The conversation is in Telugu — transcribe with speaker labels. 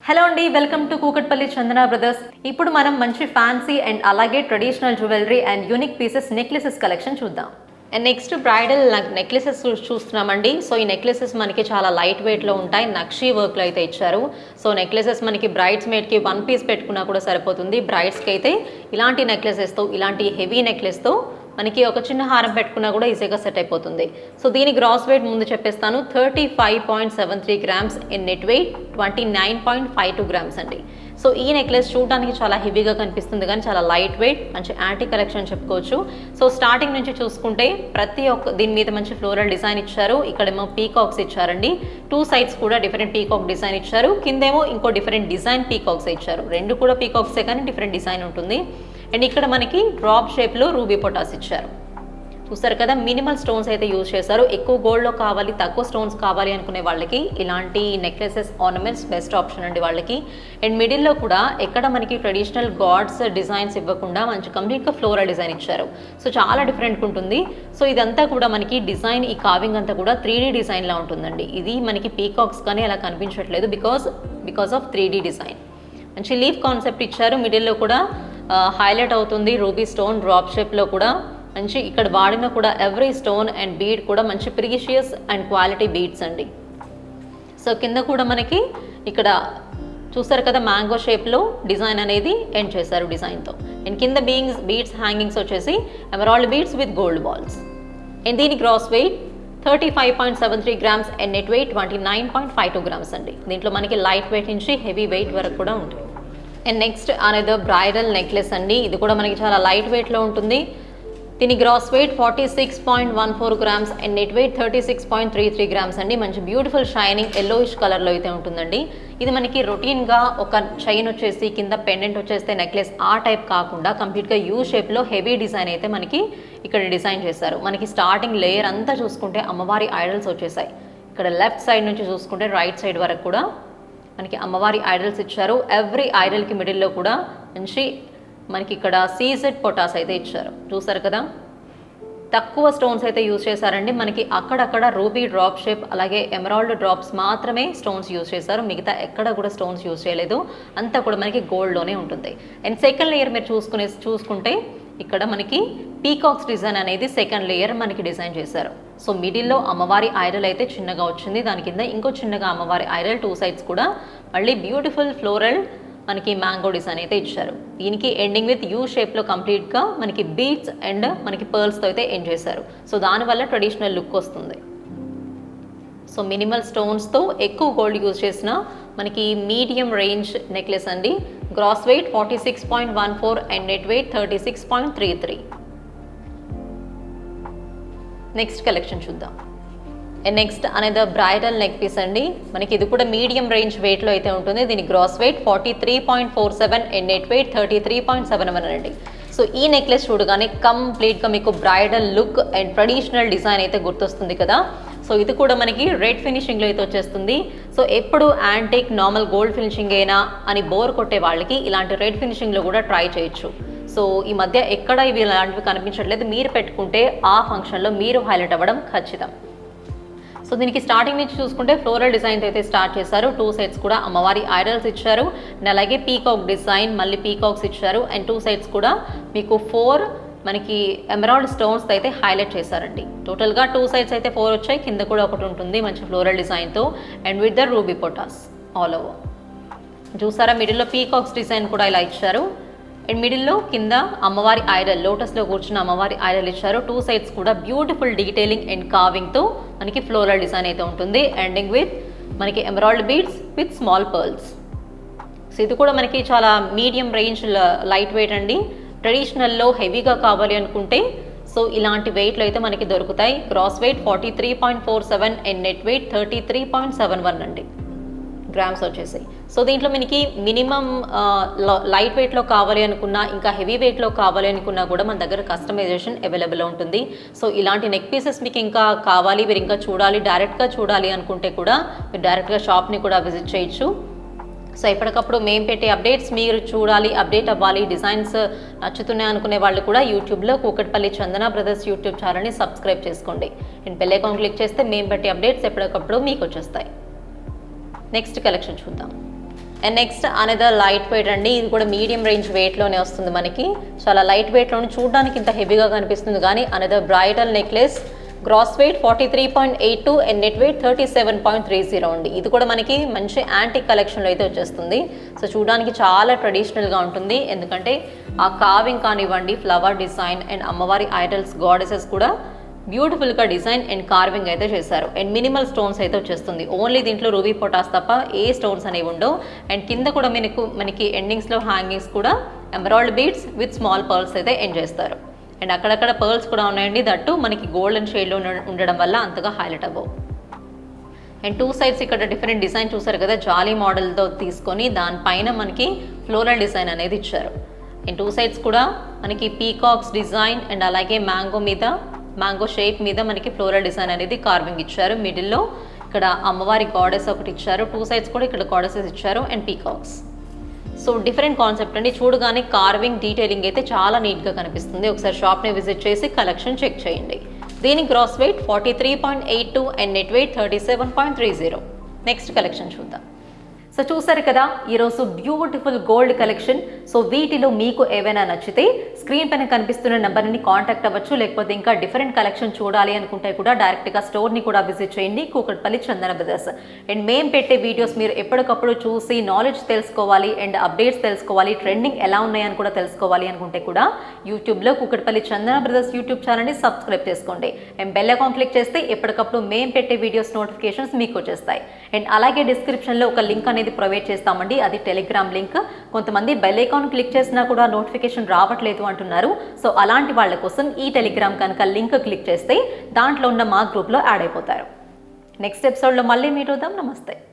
Speaker 1: హలో అండి, welcome to Kukatpally Chandana brothers. ఇప్పుడు మనం మంచి ఫ్యాన్సీ అండ్ అలాగే traditional jewellery and unique pieces necklaces collection చూద్దాం. అండ్ నెక్స్ట్ బ్రైడల్ నెక్లెసెస్ చూస్తున్నామండి. సో ఈ నెక్లెసెస్ మనకి చాలా లైట్ వెయిట్లో ఉంటాయి, నక్షీ వర్క్లో అయితే ఇచ్చారు. సో నెక్లెసెస్ మనకి బ్రైడ్స్ మేడ్కి వన్ పీస్ పెట్టుకున్నా కూడా సరిపోతుంది. బ్రైడ్స్కి అయితే ఇలాంటి నెక్లెసెస్తో, ఇలాంటి హెవీ నెక్లెస్తో మనకి ఒక చిన్న హారం పెట్టుకున్నా కూడా ఈజీగా సెట్ అయిపోతుంది. సో దీని గ్రాస్ వెయిట్ ముందు చెప్పేస్తాను. 35.73 grams in net weight, 29.52 grams అండి. సో ఈ నెక్లెస్ చూడడానికి చాలా హెవీగా కనిపిస్తుంది కానీ చాలా లైట్ వెయిట్, మంచి యాంటీ కలెక్షన్ చెప్పుకోవచ్చు. సో స్టార్టింగ్ నుంచి చూసుకుంటే ప్రతి ఒక్క దీని మీద మంచి ఫ్లోరల్ డిజైన్ ఇచ్చారు. ఇక్కడేమో పీకాక్స్ ఇచ్చారండి. 2 సైడ్స్ కూడా డిఫరెంట్ పీకాక్ డిజైన్ ఇచ్చారు. కిందేమో ఇంకో డిఫరెంట్ డిజైన్ పీకాక్స్ ఇచ్చారు. రెండు కూడా పీకాక్సే కానీ డిఫరెంట్ డిజైన్ ఉంటుంది. అండ్ ఇక్కడ మనకి డ్రాప్ షేప్లో రూబీ పొటాస్ ఇచ్చారు. చూస్తారు కదా, మినిమల్ స్టోన్స్ అయితే యూజ్ చేశారు. ఎక్కువ గోల్డ్లో కావాలి, తక్కువ స్టోన్స్ కావాలి అనుకునే వాళ్ళకి ఇలాంటి నెక్లెసెస్, ఆర్నమెంట్స్ బెస్ట్ ఆప్షన్ అండి వాళ్ళకి. అండ్ మిడిల్లో కూడా ఎక్కడ మనకి ట్రెడిషనల్ గాడ్స్ డిజైన్స్ ఇవ్వకుండా మంచి కంప్లీట్గా ఫ్లోరల్ డిజైన్ ఇచ్చారు. సో చాలా డిఫరెంట్గా ఉంటుంది. సో ఇదంతా కూడా మనకి డిజైన్, ఈ కావింగ్ అంతా కూడా 3D డిజైన్లా ఉంటుందండి. ఇది మనకి పీకాక్స్ కానీ అలా కనిపించట్లేదు బికాస్ ఆఫ్ 3D డిజైన్. మంచి లీఫ్ కాన్సెప్ట్ ఇచ్చారు. మిడిల్లో కూడా హైలైట్ అవుతుంది రూబీ స్టోన్ డ్రాప్ షేప్లో కూడా. మంచి ఇక్కడ వాడిన కూడా ఎవ్రీ స్టోన్ అండ్ బీడ్ కూడా మంచి ప్రీషియస్ అండ్ క్వాలిటీ బీడ్స్ అండి. సో కింద కూడా మనకి ఇక్కడ చూస్తారు కదా, మ్యాంగో షేప్లో డిజైన్ అనేది ఎండ్ చేశారు డిజైన్తో. అండ్ కింద బీడ్స్ హ్యాంగింగ్స్ వచ్చేసి emerald beads with gold balls. And దీని gross weight 35.73 grams and net weight 29.52 grams అండి. దీంట్లో మనకి లైట్ వెయిట్ నుంచి హెవీ వెయిట్ వరకు కూడా ఉంటుంది. అండ్ నెక్స్ట్ అనేది బ్రైడల్ నెక్లెస్ అండి. ఇది కూడా మనకి చాలా లైట్ వెయిట్లో ఉంటుంది. దీని gross weight 46.14 grams and net weight 36.33 grams అండి. మంచి బ్యూటిఫుల్ షైనింగ్ ఎల్లోయిష్ కలర్లో అయితే ఉంటుందండి. ఇది మనకి రొటీన్గా ఒక చైన్ వచ్చేసి కింద పెండెంట్ వచ్చేస్తే నెక్లెస్ ఆ టైప్ కాకుండా కంప్లీట్గా యూ షేప్లో హెవీ డిజైన్ అయితే మనకి ఇక్కడ డిజైన్ చేశారు. మనకి స్టార్టింగ్ లేయర్ అంతా చూసుకుంటే అమ్మవారి ఐడల్స్ వచ్చేసాయి. ఇక్కడ లెఫ్ట్ సైడ్ నుంచి చూసుకుంటే రైట్ సైడ్ వరకు కూడా మనకి అమ్మవారి ఐడల్స్ ఇచ్చారు. ఎవ్రీ ఐడల్కి మిడిల్లో కూడా మంచి మనకి ఇక్కడ సీజెడ్ పొటాస్ అయితే ఇచ్చారు. చూసారు కదా, తక్కువ స్టోన్స్ అయితే యూజ్ చేశారండి. మనకి అక్కడక్కడ రూబీ డ్రాప్ షేప్ అలాగే ఎమరాల్డ్ డ్రాప్స్ మాత్రమే స్టోన్స్ యూజ్ చేశారు. మిగతా ఎక్కడ కూడా స్టోన్స్ యూజ్ చేయలేదు. అంతా కూడా మనకి గోల్డ్లోనే ఉంటుంది. అండ్ సెకండ్ లేయర్ మీరు చూసుకుంటే ఇక్కడ మనకి పీకాక్స్ డిజైన్ అనేది సెకండ్ లేయర్ మనకి డిజైన్ చేశారు. సో మిడిల్లో అమ్మవారి ఐడల్ అయితే చిన్నగా వచ్చింది. దాని కింద ఇంకో చిన్నగా అమ్మవారి ఐడల్, 2 సైడ్స్ కూడా మళ్ళీ బ్యూటిఫుల్ ఫ్లోరల్ మనకి మ్యాంగో డిజైన్ అయితే ఇచ్చారు. దీనికి ఎండింగ్ విత్ యూ షేప్లో కంప్లీట్గా మనకి బీడ్స్ అండ్ మనకి పర్ల్స్తో అయితే ఎండ్ చేశారు. సో దానివల్ల ట్రెడిషనల్ లుక్ వస్తుంది. సో మినిమల్ స్టోన్స్తో ఎక్కువ గోల్డ్ యూజ్ చేసిన మనకి మీడియం రేంజ్ నెక్లెస్ అండి. Gross weight 46.14 and net weight 36.33. Next collection చూద్దాం. అండ్ నెక్స్ట్ అనేది బ్రైడల్ నెక్ పీస్ అండి. మనకి ఇది కూడా మీడియం రేంజ్ వెయిట్లో అయితే ఉంటుంది. దీని gross weight 43.47 and net weight 33.71 అండి. సో ఈ నెక్లెస్ చూడగానే కంప్లీట్గా మీకు bridal look and traditional design అయితే గుర్తొస్తుంది కదా. సో ఇది కూడా మనకి రెడ్ ఫినిషింగ్లో అయితే వచ్చేస్తుంది. సో ఎప్పుడు యాంటిక్ నార్మల్ గోల్డ్ ఫినిషింగ్ అయినా అని బోర్ కొట్టే వాళ్ళకి ఇలాంటి రెడ్ ఫినిషింగ్లో కూడా ట్రై చేయొచ్చు. సో ఈ మధ్య ఎక్కడ ఇవి ఇలాంటివి కనిపించట్లేదు. మీరు పెట్టుకుంటే ఆ ఫంక్షన్లో మీరు హైలైట్ అవ్వడం ఖచ్చితం. సో దీనికి స్టార్టింగ్ నుంచి చూసుకుంటే ఫ్లోరల్ డిజైన్ అయితే స్టార్ట్ చేశారు. 2 సైడ్స్ కూడా అమ్మవారి ఐడల్స్ ఇచ్చారు. అండ్ అలాగే పీకాక్ డిజైన్, మళ్ళీ పీకాక్స్ ఇచ్చారు. అండ్ 2 సైడ్స్ కూడా మీకు 4 మనకి ఎమరాల్డ్ స్టోన్స్ అయితే హైలైట్ చేశారండి. టోటల్గా 2 సైడ్స్ అయితే 4 వచ్చాయి. కింద కూడా ఒకటి ఉంటుంది మంచి ఫ్లోరల్ డిజైన్తో and with the ruby పొటాస్ all over. చూసారా, మిడిల్లో పీకాక్స్ డిజైన్ కూడా ఇలా ఇచ్చారు. అండ్ మిడిల్లో కింద అమ్మవారి ఐడల్, లోటస్లో కూర్చున్న అమ్మవారి ఐడల్ ఇచ్చారు. 2 సైడ్స్ కూడా బ్యూటిఫుల్ డీటెయిలింగ్ అండ్ కావింగ్తో మనకి ఫ్లోరల్ డిజైన్ అయితే ఉంటుంది. ఎండింగ్ విత్ మనకి emerald beads with small pearls. So ఇది కూడా మనకి చాలా మీడియం రేంజ్ లైట్ వెయిట్ అండి. ట్రెడిషనల్లో హెవీగా కావాలి అనుకుంటే సో ఇలాంటి వెయిట్లో అయితే మనకి దొరుకుతాయి. Gross weight 43.47 and net weight 33.71 అండి గ్రామ్స్ వచ్చేసి. సో దీంట్లో మనకి మినిమం లైట్ వెయిట్లో కావాలి అనుకున్నా, ఇంకా హెవీ వెయిట్లో కావాలి అనుకున్నా కూడా మన దగ్గర కస్టమైజేషన్ అవైలబుల్ ఉంటుంది. సో ఇలాంటి నెక్ పీసెస్ మీకు ఇంకా కావాలి, మీరు ఇంకా చూడాలి, డైరెక్ట్గా చూడాలి అనుకుంటే కూడా మీరు డైరెక్ట్గా షాప్ని కూడా విజిట్ చేయొచ్చు. సో ఎప్పటికప్పుడు మేము పెట్టే అప్డేట్స్ మీరు చూడాలి, అప్డేట్ అవ్వాలి, డిజైన్స్ నచ్చుతున్నాయి అనుకునే వాళ్ళు కూడా యూట్యూబ్లో కూకట్పల్లి చందన బ్రదర్స్ యూట్యూబ్ ఛానల్ని సబ్స్క్రైబ్ చేసుకోండి. అండ్ బెల్ ఐకాన్ క్లిక్ చేస్తే మేము పెట్టే అప్డేట్స్ ఎప్పటికప్పుడు మీకు వచ్చేస్తాయి. నెక్స్ట్ కలెక్షన్ చూద్దాం. And next another light weight అండి. ఇది కూడా మీడియం రేంజ్ వెయిట్లోనే వస్తుంది మనకి. చాలా లైట్ వెయిట్లోనే చూడడానికి ఇంత హెవీగా కనిపిస్తుంది కానీ another bridal necklace. Gross weight 43.82 and net weight 37.30 ఉంది. ఇది కూడా మనకి మంచి యాంటిక్ కలెక్షన్లో అయితే వచ్చేస్తుంది. సో చూడడానికి చాలా ట్రెడిషనల్గా ఉంటుంది, ఎందుకంటే ఆ కార్వింగ్ కానివ్వండి, ఫ్లవర్ డిజైన్ అండ్ అమ్మవారి ఐడల్స్ గాడెసెస్ కూడా బ్యూటిఫుల్గా డిజైన్ అండ్ కార్వింగ్ అయితే చేశారు. అండ్ మినిమల్ స్టోన్స్ అయితే వచ్చేస్తుంది. ఓన్లీ దీంట్లో రూబీ పొటాస్ తప్ప ఏ స్టోన్స్ అనేవి ఉండవు. అండ్ కింద కూడా మనకి ఎండింగ్స్లో హ్యాంగింగ్స్ కూడా emerald beads with small pearls అయితే ఎండ్ చేస్తారు. అండ్ అక్కడక్కడ పర్ల్స్ కూడా ఉన్నాయండి. దట్టు మనకి గోల్డెన్ షేడ్లో ఉండడం వల్ల అంతగా హైలైట్ అవ్వవు. అండ్ టూ సైడ్స్ ఇక్కడ డిఫరెంట్ డిజైన్ చూసారు కదా, జాలీ మోడల్తో తీసుకొని దానిపైన మనకి ఫ్లోరల్ డిజైన్ అనేది ఇచ్చారు. అండ్ టూ సైడ్స్ కూడా మనకి పీకాక్స్ డిజైన్ అండ్ అలాగే మ్యాంగో షేప్ మీద మనకి ఫ్లోరల్ డిజైన్ అనేది కార్వింగ్ ఇచ్చారు. మిడిల్లో ఇక్కడ అమ్మవారి గాడెస్ ఒకటి ఇచ్చారు. టూ సైడ్స్ కూడా ఇక్కడ గాడెసెస్ ఇచ్చారు and peacocks. So different concept అండి. చూడగానే కార్వింగ్ డీటెయిలింగ్ అయితే చాలా నీట్గా కనిపిస్తుంది. ఒకసారి షాప్ని విజిట్ చేసి కలెక్షన్ చెక్ చేయండి. దీని gross weight 43.82 and net weight 37.30. Next collection చూద్దాం. సో చూసారు కదా ఈరోజు బ్యూటిఫుల్ గోల్డ్ కలెక్షన్. సో వీటిలో మీకు ఏవైనా నచ్చితే స్క్రీన్ పైన కనిపిస్తున్న నెంబర్ని కాంటాక్ట్ అవ్వచ్చు. లేకపోతే ఇంకా డిఫరెంట్ కలెక్షన్ చూడాలి అనుకుంటే కూడా డైరెక్ట్గా స్టోర్ని కూడా విజిట్ చేయండి, కూకట్పల్లి చందన బ్రదర్స్. అండ్ మేము పెట్టే వీడియోస్ మీరు ఎప్పటికప్పుడు చూసి నాలెడ్జ్ తెలుసుకోవాలి అండ్ అప్డేట్స్ తెలుసుకోవాలి, ట్రెండింగ్ ఎలా ఉన్నాయని కూడా తెలుసుకోవాలి అనుకుంటే కూడా యూట్యూబ్లో కూకట్పల్లి చందన బ్రదర్స్ యూట్యూబ్ ఛానల్ని సబ్స్క్రైబ్ చేసుకోండి. అండ్ బెల్ ఐకాన్ క్లిక్ చేస్తే ఎప్పటికప్పుడు మేము పెట్టే వీడియోస్ నోటిఫికేషన్స్ మీకు వచ్చేస్తాయి. అండ్ అలాగే డిస్క్రిప్షన్లో ఒక లింక్ అనేది ప్రొవైడ్ చేస్తామండి, అది టెలిగ్రామ్ లింక్. కొంతమంది బెల్ ఐకాన్ క్లిక్ చేసినా కూడా నోటిఫికేషన్ రావట్లేదు అంటున్నారు. సో అలాంటి వాళ్ళ కోసం ఈ టెలిగ్రామ్ కనుక లింక్ క్లిక్ చేస్తే దాంట్లో ఉన్న మా గ్రూప్లో యాడ్ అయిపోతారు. నెక్స్ట్ ఎపిసోడ్లో మళ్ళీ మీట్ అవుదాం. నమస్తే.